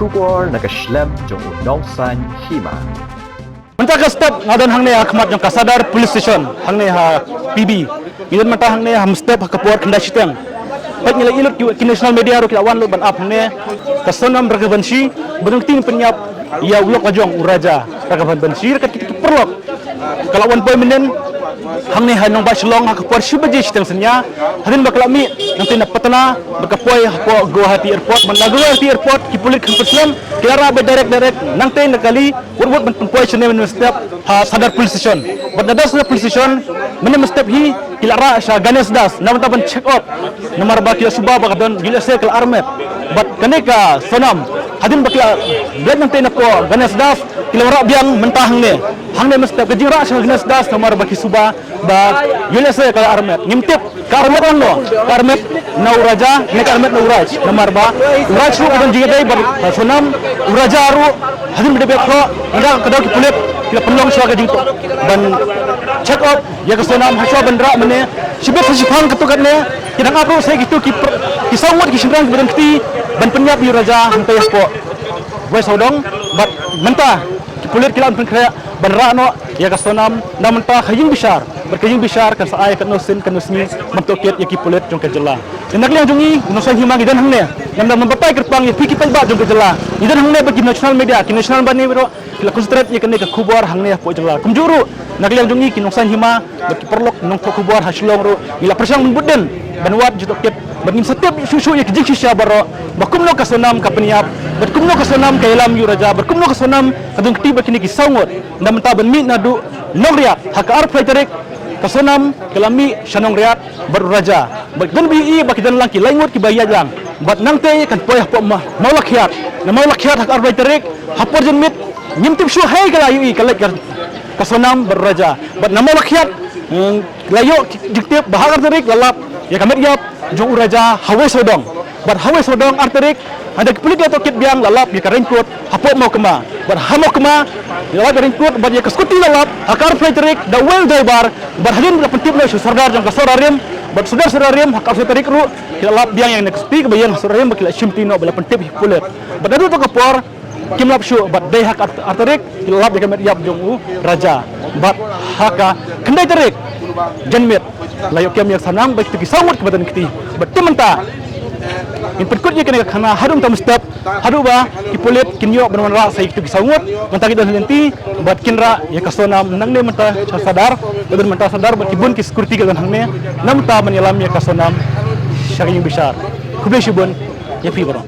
kubor nakaslem jong unong san hima. Mentaka step ngadon hangne akhmat jong kasadar police station hangne ha PB. Idan mata hangne ham step kapor kenda siteng. Baik nilai ilut ki national media ro kilawan lo ban up hangne kasonam ragabansi benung ting penyap ya ulok ajong uraja ragabansi kat kita perlok. Kalawan boy menen hangne hanong baslong ha kapor sibaji siteng senya hadin baklami nanti napatana bakapoi hapo Guwahati airport man Guwahati airport ki pulit kan peslam kira be direct nanti nakali urut ban poi chene men step ha sadar police station badadas na police station men step hi kilara sha ganes das nam taban check up nomor baki suba bakadon gila se kal armet bat kaneka sonam hadin bakla blad nanti napo ganes das kilara biang mentah hangne step kejira sha ganes das nomor baki suba ba gila se kal armet ngimtip karmet onlo karmet nauraja ne karmet nauraj nomor ba uraj ru kan jiga dai bar sonam uraja ru hadin bede bekho ida kadau ki pulit kila penlong swaga jingto ban check up ya ke sonam haswa bandra mene sibet sifang ketukat ne kidang aku saya gitu ki sawat ki simrang berhenti ban penyap uraja hantai po wes hodong bat mentah ki pulit kila penkrea bandra no ya ke sonam na mentah haying besar berkejing besar kan saai kan nosin kan nusmi mentoket ya ki pulit jong kejela nak liang jongi nosan himang idan hangne nam membapai kerpang ya piki pai ba jong kejela idan hangne bagi national media ki national bani bro kila konstrat ya kan ke kubor hangne po jela kumjuru nak liang jongi ki nosan hima bagi perlok nong po kubor haslong ro ila persang membuden banwat jutoket bagi setiap susu ya kijing sisya baro bakumno kasonam kapeniap bakumno kasonam kailam yuraja bakumno kasonam kadung tiba kini ki saungot nam taban mi nadu nongriak hakar flaiterik kasonam kelami shanong riat beruraja dan bi baki dan langki laingut ki bayajang bat nangte kan poyah po ma maulakhiat na maulakhiat hak arbai terik hapor jenmit nyimtip shu hai kalayu i kalek kasonam beruraja bat na maulakhiat layo diktip bahar terik lalap ya kamet yap jong uraja hawe sodong bat hawe sodong arterik ada kulit atau kit biang lalap ya karengkut hapor mau kema bat hamo kema lalap karengkut bat ya kaskuti lalap akar flaiterik da well daibar bat hadin da pentip na sardar jong kasorarim bat sudar sararim hak flaiterik ru lalap biang yang next speak bayan sararim bakila shimtino bala pentip pulet bat adu to kapor kimlap shu bat dai hak arterik lalap ya kamet yap jong raja bat haka kendai terik jenmit layok kiam yak sanang baik tiki sawut ke badan kiti bat timenta in perkutnya kena khana harum tam step haru ba ki pulit kinyo berman ra sai tu kisangut mentaki dan nanti bat kinra ya kasonam nang ne menta sadar dan menta sadar bat kibun ki security kan hangne nam ta menyelam ya kasonam syaging besar kublai shibun ya fi bro